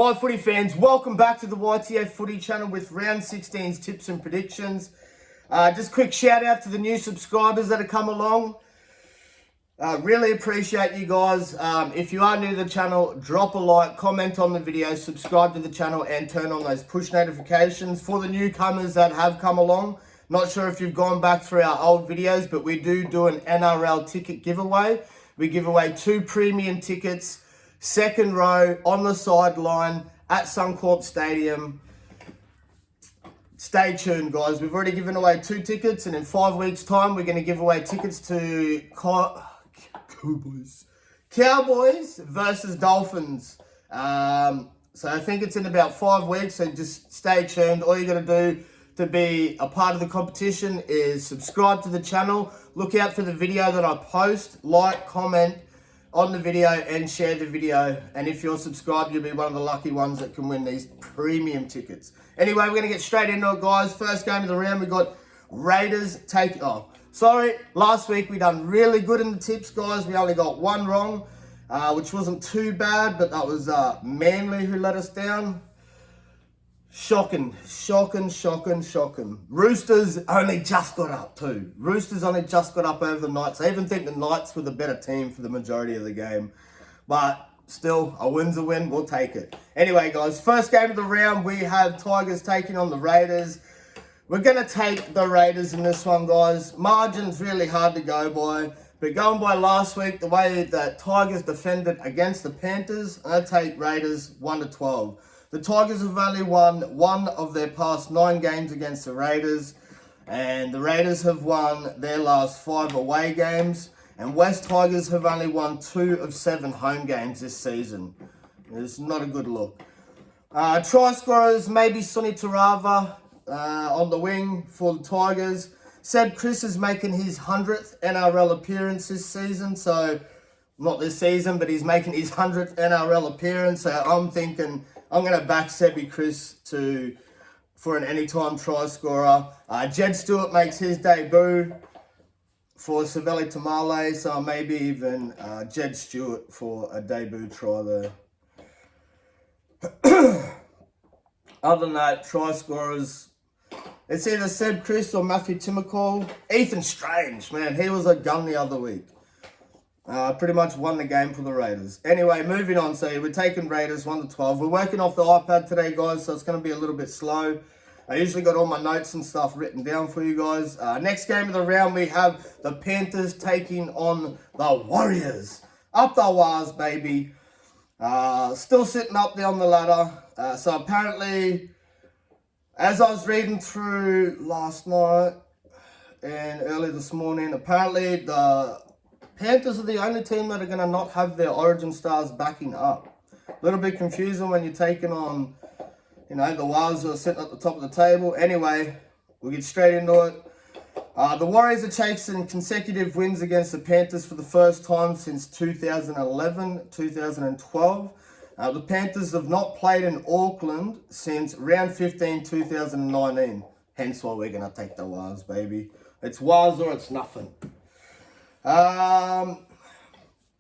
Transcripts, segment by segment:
Hi footy fans, welcome back to the YTA Footy channel with round 16's tips and predictions. Just quick shout out to the new subscribers that have come along. Really appreciate you guys. If you are new to the channel, drop a like, comment on the video, subscribe to the channel and turn on those push notifications. For the newcomers that have come along, not sure if you've gone back through our old videos, but we do an NRL ticket giveaway. We give away 2 premium tickets, second row on the sideline at Suncorp Stadium. Stay tuned, guys. We've already given away 2 tickets, and in 5 weeks' time, we're going to give away tickets to Cowboys versus Dolphins. So I think it's in about 5 weeks, so just stay tuned. All you got to do to be a part of the competition is subscribe to the channel. Look out for the video that I post, like, comment on the video and share the video. And if you're subscribed, you'll be one of the lucky ones that can win these premium tickets. Anyway, we're going to get straight into it, guys. First game of the round, we got Raiders take... last week we done really good in the tips, guys. We only got 1 wrong, which wasn't too bad, but that was Manly who let us down. Shocking. Roosters only just got up too. Roosters only just got up over the Knights. I even think the Knights were the better team for the majority of the game. But still, a win's a win. We'll take it. Anyway, guys, first game of the round, we have Tigers taking on the Raiders. We're going to take the Raiders in this one, guys. Margin's really hard to go by. But going by last week, the way that Tigers defended against the Panthers, I take Raiders 1-12. The Tigers have only won 1 of their past 9 games against the Raiders. And the Raiders have won their last 5 away games. And West Tigers have only won 2 of 7 home games this season. It's not a good look. Try scorers, maybe Sonny Tarava on the wing for the Tigers. Seb Chris is making his 100th NRL appearance this season. So, not this season, but he's making his 100th NRL appearance. So I'm thinking I'm going to back Sebi Chris for an anytime try scorer. Jed Stewart makes his debut for Saveli Tamale, so maybe even Jed Stewart for a debut try there. Other than that, try scorers, it's either Seb Chris or Matthew Timokal. Ethan Strange, man, he was a gun the other week. Pretty much won the game for the Raiders. Anyway, moving on. So we're taking Raiders 1-12. We're working off the iPad today, guys, so it's going to be a little bit slow. I usually got all my notes and stuff written down for you guys. Next game of the round, we have the Panthers taking on the Warriors. Up the Wars, baby. Still sitting up there on the ladder. So apparently, as I was reading through last night and early this morning, apparently the Panthers are the only team that are going to not have their origin stars backing up. A little bit confusing when you're taking on, the Wars who are sitting at the top of the table. Anyway, we'll get straight into it. The Warriors are chasing consecutive wins against the Panthers for the first time since 2011, 2012. The Panthers have not played in Auckland since round 15, 2019. Hence why we're going to take the Wars, baby. It's Wars or it's nothing.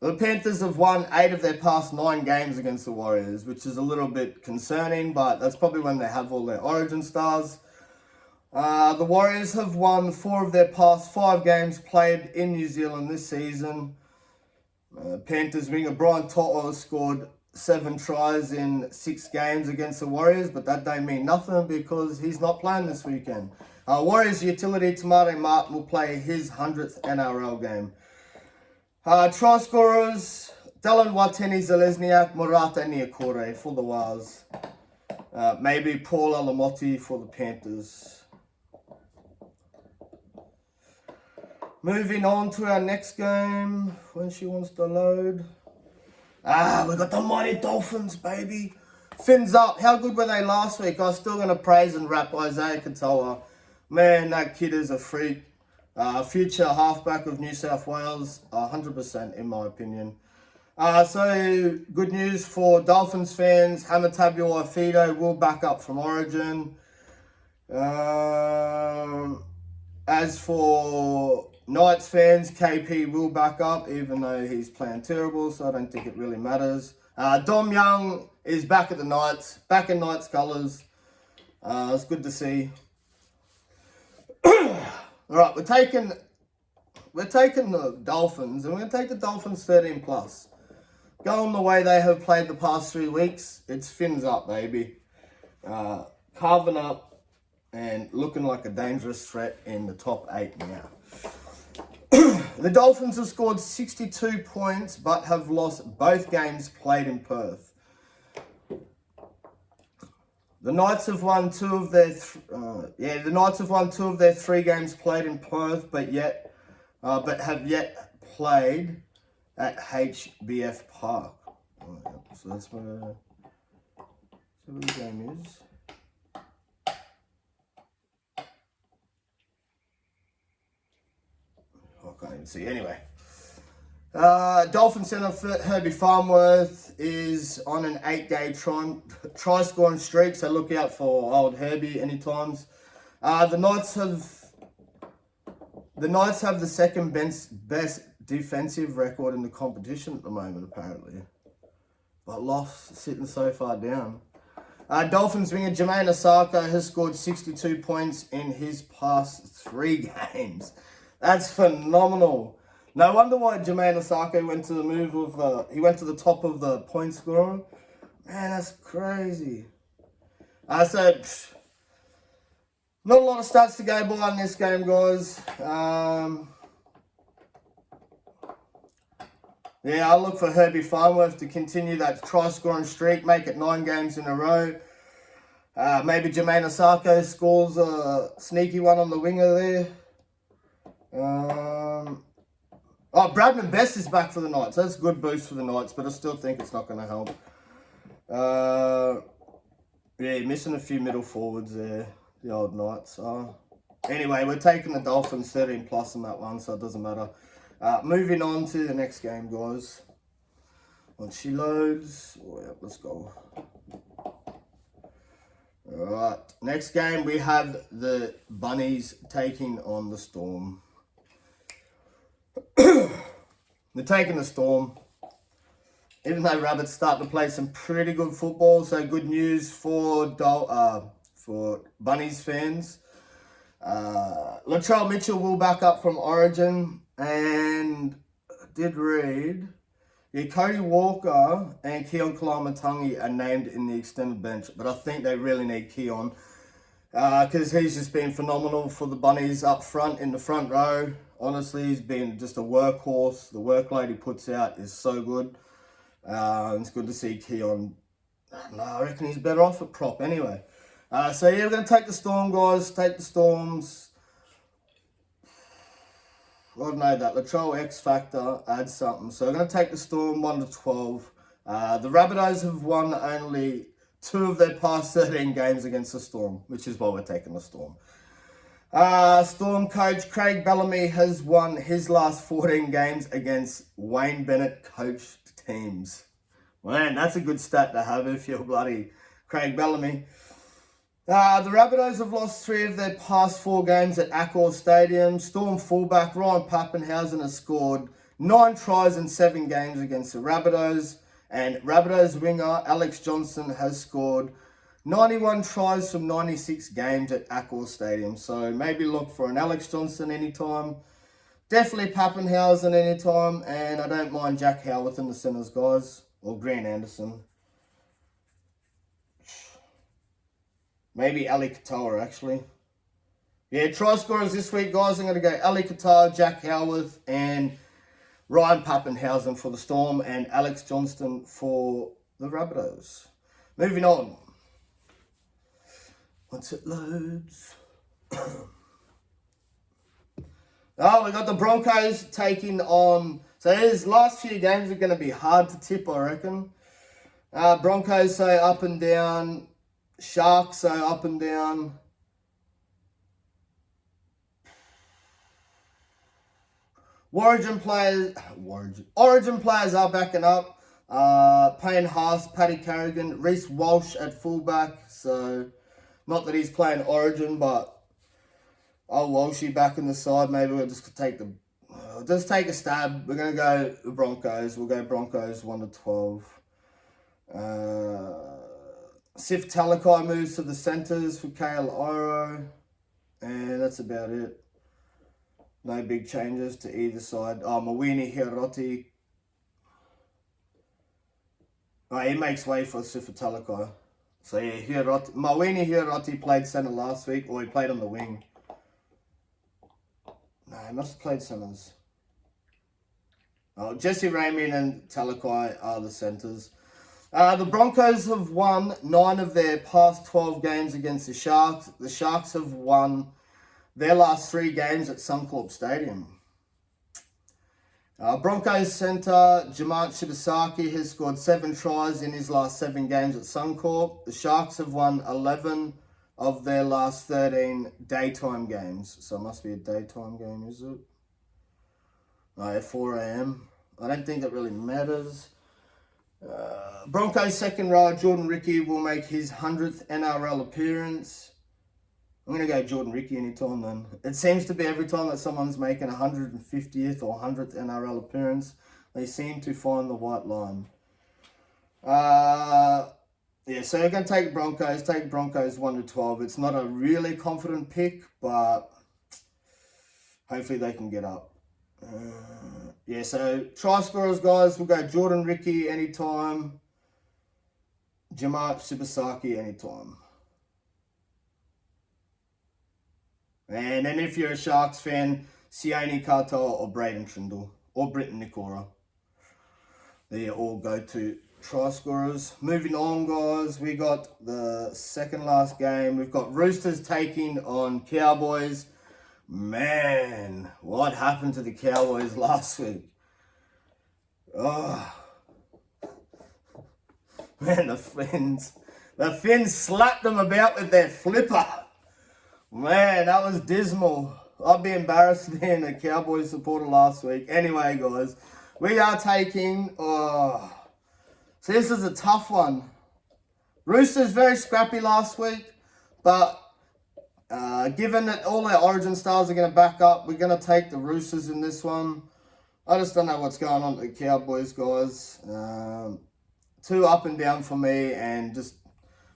The Panthers have won 8 of their past 9 games against the Warriors, which is a little bit concerning, but that's probably when they have all their origin stars. The Warriors have won 4 of their past 5 games played in New Zealand this season. Panthers winger Brian To'o scored 7 tries in 6 games against the Warriors, but that don't mean nothing because he's not playing this weekend. Warriors utility Tamari Martin will play his 100th NRL game. Try scorers, Dylan Wateni, Zelezniak, Murata Niokore for the Wars. Maybe Paul Alamoti for the Panthers. Moving on to our next game, when she wants to load. We got the mighty Dolphins, baby. Fins up. How good were they last week? I was still going to praise and rap Isaiah Katoa. Man, that kid is a freak. Future halfback of New South Wales, 100% in my opinion. So, good news for Dolphins fans. Hamatabu Fido will back up from Origin. As for Knights fans, KP will back up, even though he's playing terrible, so I don't think it really matters. Dom Young is back at the Knights, back in Knights colours. It's good to see. All right, we're taking the Dolphins, and we're going to take the Dolphins 13 plus. Going the way they have played the past 3 weeks, it's fins up, baby. Carving up and looking like a dangerous threat in the top 8 now. The Dolphins have scored 62 points, but have lost both games played in Perth. The Knights have won 2 of their 3 games played in Perth, but have yet played at HBF Park. So that's where the game is. I can't even see. Anyway, Dolphin centre Herbie Farnworth is on an 8-game try scoring streak, so look out for old Herbie anytimes. The Knights have the second best defensive record in the competition at the moment, apparently, but lost sitting so far down. Dolphins winger Jermaine Osako has scored 62 points in his past 3 games. That's phenomenal. No wonder why Jermaine Osako went to the top of the point scorer. Man, that's crazy. So not a lot of stats to go by in this game, guys. Yeah, I'll look for Herbie Farnworth to continue that try-scoring streak, make it 9 games in a row. Maybe Jermaine Osako scores a sneaky one on the winger there. Bradman Best is back for the Knights. That's a good boost for the Knights, but I still think it's not going to help. Yeah, missing a few middle forwards there, the old Knights. Anyway, we're taking the Dolphins 13 plus on that one, so it doesn't matter. Moving on to the next game, guys. Once she loads, let's go. Alright, next game we have the Bunnies taking on the Storm. They're taking the Storm. Even though Rabbits start to play some pretty good football, so good news for Bunnies fans. Latrell Mitchell will back up from Origin, and I did read, Cody Walker and Keon Kalamatangi are named in the extended bench, but I think they really need Keon because he's just been phenomenal for the Bunnies up front in the front row. Honestly, he's been just a workhorse. The workload he puts out is so good. It's good to see Keon. No, I reckon he's better off at prop anyway. So yeah, we're going to take the Storm, guys. Take the Storms. I don't know, that Latrell X Factor adds something. So we're going to take the Storm 1-12. The Rabbitohs have won only 2 of their past 13 games against the Storm, which is why we're taking the Storm. Storm coach Craig Bellamy has won his last 14 games against Wayne Bennett coached teams. Man, that's a good stat to have if you're bloody Craig Bellamy. The Rabbitohs have lost 3 of their past 4 games at Accor Stadium. Storm fullback Ryan Pappenhausen has scored 9 tries in 7 games against the Rabbitohs. And Rabbitohs winger Alex Johnston has scored 91 tries from 96 games at Accor Stadium. So maybe look for an Alex Johnston anytime. Definitely Pappenhausen anytime. And I don't mind Jack Howarth in the centres, guys. Or Grant Anderson. Maybe Ali Katoa, actually. Yeah, try scorers this week, guys. I'm going to go Ali Katoa, Jack Howarth, and Ryan Pappenhausen for the Storm, and Alex Johnston for the Rabbitohs. Moving on. Once it loads. We got the Broncos taking on... So these last few games are going to be hard to tip, I reckon. Broncos so up and down. Sharks so up and down. Origin players are backing up. Payne Haas, Paddy Carrigan, Reece Walsh at fullback. So, not that he's playing Origin, but Walshy back in the side. Maybe we'll just take a stab. We're gonna go Broncos. We'll go Broncos 1-12. Sif Talakai moves to the centres for Kale Oro. And that's about it. No big changes to either side. Mawini Hiroti. He makes way for Sif Talakai. So yeah, Mawini Hiroti played centre last week, or he played on the wing. No, he must have played centres. Jesse Ramian and Talakai are the centres. The Broncos have won 9 of their past 12 games against the Sharks. The Sharks have won their last 3 games at Suncorp Stadium. Broncos centre Jamaat Shibasaki has scored 7 tries in his last 7 games at Suncorp. The Sharks have won 11 of their last 13 daytime games. So it must be a daytime game, is it? At 4 a.m. I don't think that really matters. Broncos second rower Jordan Ricky will make his 100th NRL appearance. I'm going to go Jordan Ricky anytime then. It seems to be every time that someone's making 150th or 100th NRL appearance, they seem to find the white line. Yeah, so you're going to take Broncos. Take Broncos 1-12. It's not a really confident pick, but hopefully they can get up. Yeah, so try scorers, guys. We'll go Jordan Ricky anytime. Jamaat Shibasaki anytime. And then if you're a Sharks fan, Sione Katoa or Braden Trindle or Britton Nikora. They all go to try scorers. Moving on, guys, we got the second last game. We've got Roosters taking on Cowboys. Man, what happened to the Cowboys last week? Oh, man, the Finns slapped them about with their flipper. Man, that was dismal. I'd be embarrassed being a Cowboys supporter last week. Anyway, guys, we are taking... So this is a tough one. Roosters very scrappy last week, but given that all our Origin stars are going to back up, we're going to take the Roosters in this one. I just don't know what's going on with the Cowboys, guys. Too up and down for me, and just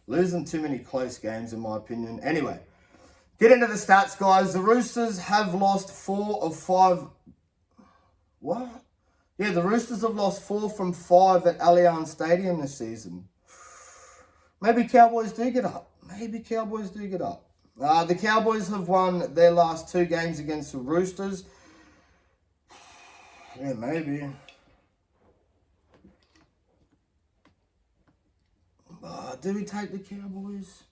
losing too many close games, in my opinion. Anyway, get into the stats, guys. The Roosters have lost 4 of 5. What? Yeah, the Roosters have lost 4 from 5 at Allianz Stadium this season. Maybe Cowboys do get up. The Cowboys have won their last 2 games against the Roosters. Yeah, maybe. Do we take the Cowboys?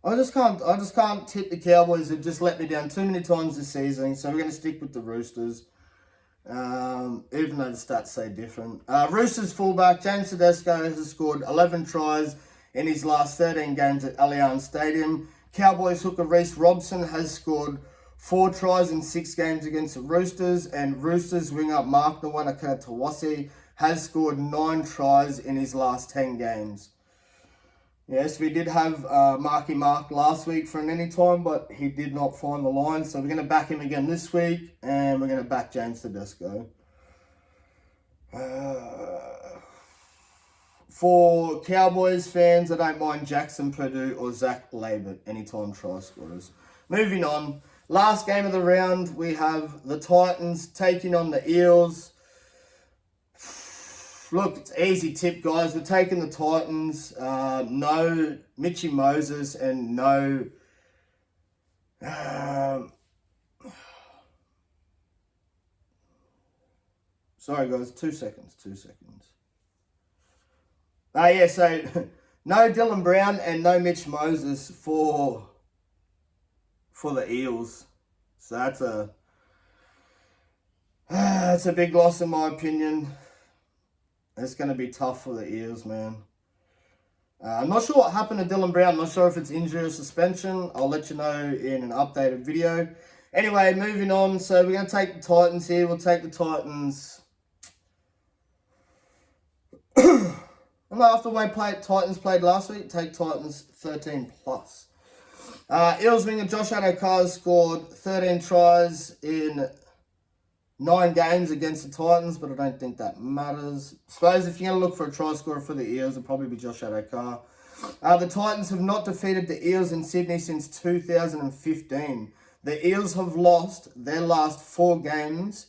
I just can't tip the Cowboys. They've just let me down too many times this season. So we're going to stick with the Roosters. Even though the stats say different. Roosters fullback James Tedesco has scored 11 tries in his last 13 games at Allianz Stadium. Cowboys hooker Reece Robson has scored 4 tries in 6 games against the Roosters, and Roosters winger Mark Nawaqanitawase has scored 9 tries in his last 10 games. Yes, we did have Marky Mark last week for an anytime, but he did not find the line, so we're going to back him again this week, and we're going to back James Tedesco. For Cowboys fans, I don't mind Jackson Purdue or Zach Labert anytime try scorers. Moving on. Last game of the round, we have the Titans taking on the Eels. Look, it's easy tip, guys. We're taking the Titans. No Mitchie Moses and no... sorry, guys. 2 seconds. Yeah, so no Dylan Brown and no Mitch Moses for the Eels. So that's a big loss in my opinion. It's going to be tough for the Eels, man. I'm not sure what happened to Dylan Brown. I'm not sure if it's injury or suspension. I'll let you know in an updated video. Anyway, moving on. So we're going to take the Titans here. We'll take the Titans. After the way Titans played last week, take Titans 13+. Eels winger Josh Adokar scored 13 tries in 9 games against the Titans, but I don't think that matters. Suppose if you're going to look for a try scorer for the Eels, it'll probably be Josh Adokar. The Titans have not defeated the Eels in Sydney since 2015. The Eels have lost their last 4 games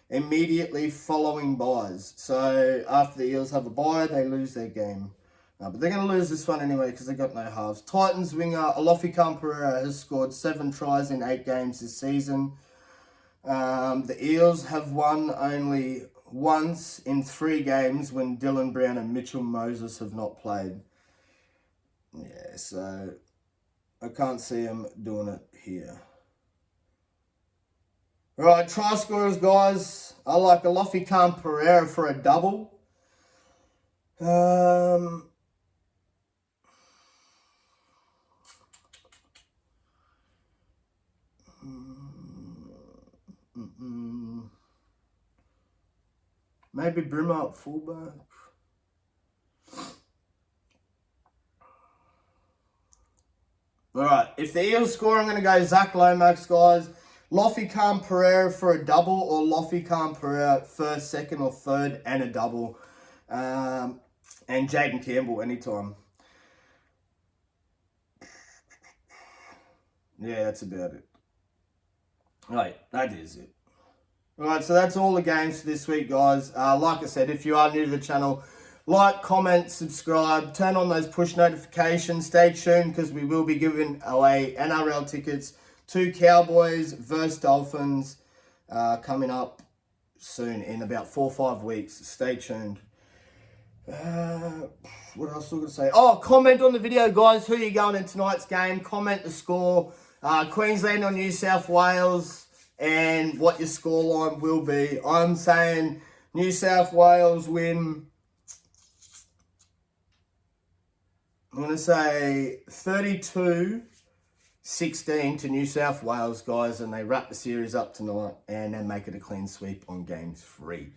immediately following buys. So after the Eels have a bye, they lose their game. But they're going to lose this one anyway because they've got no halves. Titans winger Alofi Khan-Pereira has scored 7 tries in 8 games this season. The Eels have won only once in 3 games when Dylan Brown and Mitchell Moses have not played. Yeah, so I can't see them doing it here. Right, try scorers, guys. I like Alofi Khan-Pereira for a double. Maybe Brimmer at fullback. Alright, if the Eels score, I'm going to go Zach Lomax, guys. Alofi Khan-Pereira for a double, or Alofi Khan-Pereira first, second, or third, and a double. And Jaden Campbell anytime. Yeah, that's about it. Right, that is it. Alright, so that's all the games for this week, guys. Like I said, if you are new to the channel, like, comment, subscribe, turn on those push notifications. Stay tuned because we will be giving away NRL tickets to Cowboys versus Dolphins coming up soon in about 4 or 5 weeks. Stay tuned. What else was I going to say? Oh, comment on the video, guys. Who are you going in tonight's game? Comment the score. Queensland or New South Wales, and what your scoreline will be. I'm saying New South Wales win. I'm going to say 32-16 to New South Wales, guys, and they wrap the series up tonight and then make it a clean sweep on game 3.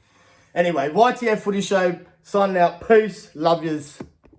Anyway, YTF Footy Show signing out. Peace. Love yous.